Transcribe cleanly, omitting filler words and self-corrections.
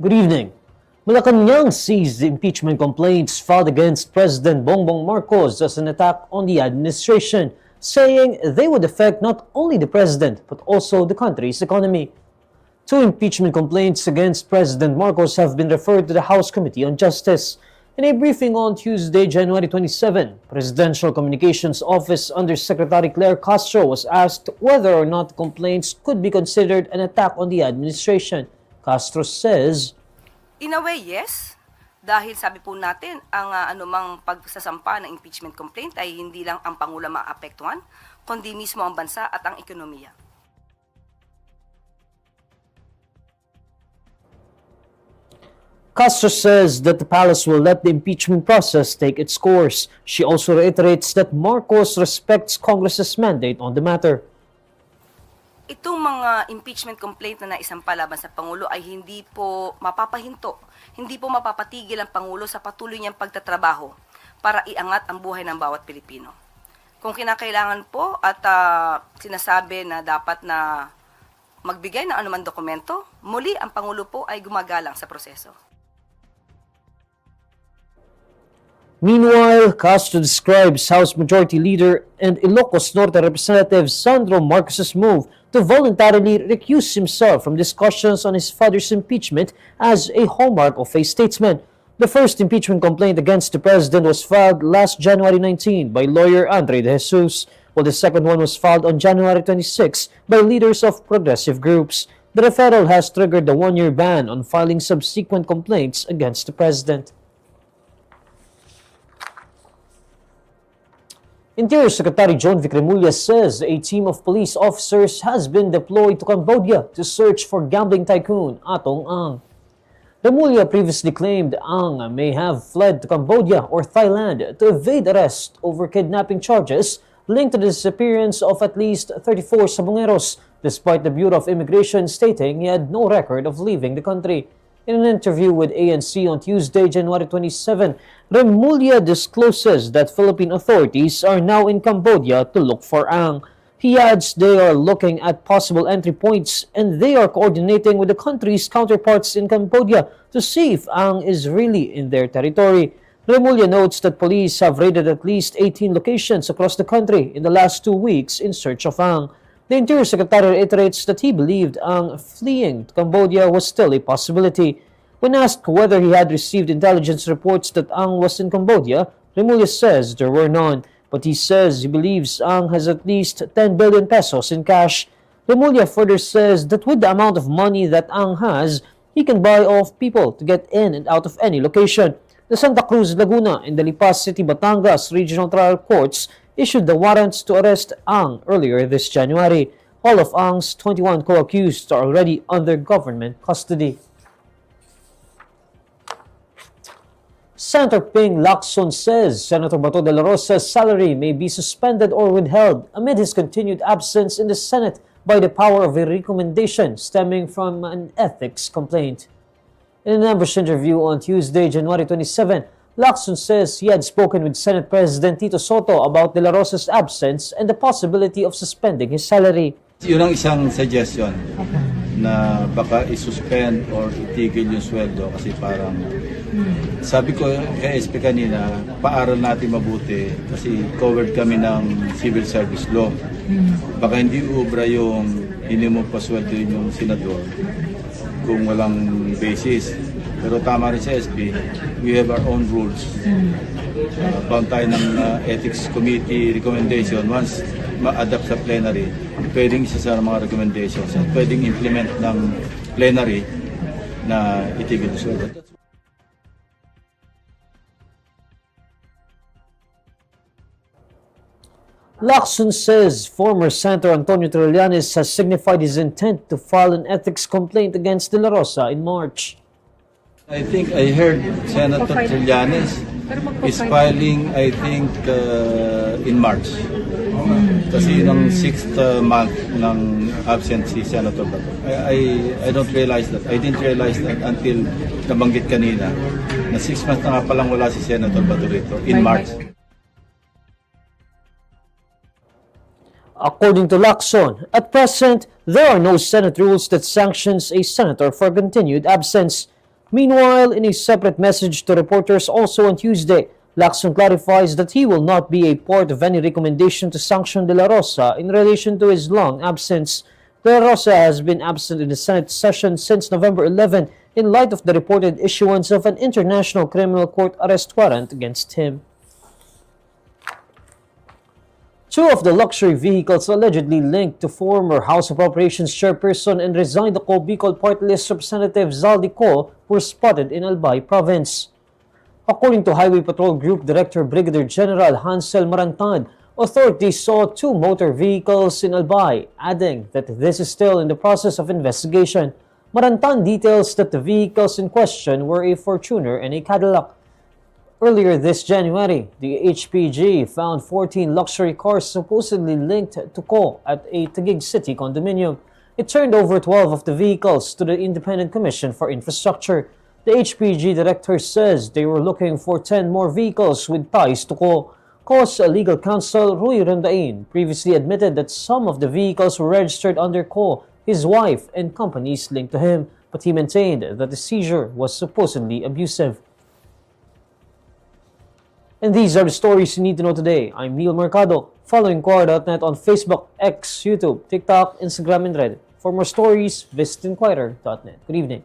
Good evening. Malacanang sees the impeachment complaints filed against President Bongbong Marcos as an attack on the administration, saying they would affect not only the president but also the country's economy. Two impeachment complaints against President Marcos have been referred to the House Committee on Justice. In a briefing on Tuesday, January 27, Presidential Communications Office Undersecretary Claire Castro was asked whether or not the complaints could be considered an attack on the administration. Castro says, In a way, yes. Dahil sabi po natin, ang anumang pagsasampa ng impeachment complaint ay hindi lang ang Pangulo maapektuhan, kundi mismo ang bansa at ang ekonomiya. Castro says that the palace will let the impeachment process take its course. She also reiterates that Marcos respects Congress's mandate on the matter. Itong mga impeachment complaint na naisampa laban sa Pangulo ay hindi po mapapahinto, hindi po mapapatigil ang Pangulo sa patuloy niyang pagtatrabaho para iangat ang buhay ng bawat Pilipino. Kung kinakailangan po at sinasabi na dapat na magbigay ng anumang dokumento, muli ang Pangulo po ay gumagalang sa proseso. Meanwhile, Castro describes House Majority Leader and Ilocos Norte Representative Sandro Marcos's move to voluntarily recuse himself from discussions on his father's impeachment as a hallmark of a statesman. The first impeachment complaint against the president was filed last January 19 by lawyer Andre De Jesus, while the second one was filed on January 26 by leaders of progressive groups. The referral has triggered the one-year ban on filing subsequent complaints against the president. Interior Secretary John Remulla says a team of police officers has been deployed to Cambodia to search for gambling tycoon Atong Ang. Remulla previously claimed Ang may have fled to Cambodia or Thailand to evade arrest over kidnapping charges linked to the disappearance of at least 34 Sabongeros, despite the Bureau of Immigration stating he had no record of leaving the country. In an interview with ANC on Tuesday, January 27, Remulla discloses that Philippine authorities are now in Cambodia to look for Ang. He adds they are looking at possible entry points and they are coordinating with the country's counterparts in Cambodia to see if Ang is really in their territory. Remulla notes that police have raided at least 18 locations across the country in the last 2 weeks in search of Ang. The Interior Secretary reiterates that he believed Ang fleeing to Cambodia was still a possibility. When asked whether he had received intelligence reports that Ang was in Cambodia, Remulla says there were none, but he says he believes Ang has at least 10 billion pesos in cash. Remulla further says that with the amount of money that Ang has, he can buy off people to get in and out of any location. The Santa Cruz, Laguna, and the Lipas City, Batangas Regional Trial Courts issued the warrants to arrest Ang earlier this January. All of Ang's 21 co-accused are already under government custody. Senator Ping Lacson says Senator Bato Dela Rosa's salary may be suspended or withheld amid his continued absence in the Senate by the power of a recommendation stemming from an ethics complaint. In an ambush interview on Tuesday, January 27, Lacson says he had spoken with Senate President Tito Soto about De La Rosa's absence and the possibility of suspending his salary. Yun ang isang suggestion na baka isuspend or itigil yung sweldo kasi parang sabi ko kay SP kanina, paaral natin mabuti kasi covered kami ng civil service law. Baka hindi ubra yung hindi mo pasweldo yung senador kung walang basis. Pero tama rin sa SP, we have our own rules. Bound tayo ng Ethics Committee recommendation. Once ma-adapt sa plenary, pwedeng isa sa mga recommendations at pwedeng implement ng plenary na itigil sa sweldo. Lacson says former Senator Antonio Trillanes has signified his intent to file an ethics complaint against De La Rosa in March. I think I heard Senator Trillanes is filing, I think, in March. Kasi yun ang 6th month ng absent si Senator Bato. I don't realize that. I didn't realize that until nabanggit kanina na 6 months na nga palang wala si Senator Bato rito in March. According to Lacson, at present, there are no Senate rules that sanctions a senator for continued absence. Meanwhile, in a separate message to reporters also on Tuesday, Lacson clarifies that he will not be a part of any recommendation to sanction Dela Rosa in relation to his long absence. Dela Rosa has been absent in the Senate session since November 11 in light of the reported issuance of an International Criminal Court arrest warrant against him. Two of the luxury vehicles allegedly linked to former House Appropriations Chairperson and resigned the Bicol Party List Representative Zaldy Co were spotted in Albay Province. According to Highway Patrol Group Director Brigadier General Hansel Manhunt, authorities saw two motor vehicles in Albay, adding that this is still in the process of investigation. Manhunt details that the vehicles in question were a Fortuner and a Cadillac. Earlier this January, the HPG found 14 luxury cars supposedly linked to Co at a Taguig City condominium. It turned over 12 of the vehicles to the Independent Commission for Infrastructure. The HPG director says they were looking for 10 more vehicles with ties to Co. Co's legal counsel, Roy Rondain, previously admitted that some of the vehicles were registered under Co, his wife, and companies linked to him, but he maintained that the seizure was supposedly abusive. And these are the stories you need to know today. I'm Neil Mercado. Follow INQUIRER.net on Facebook, X, YouTube, TikTok, Instagram, and Reddit. For more stories, visit INQUIRER.net. Good evening.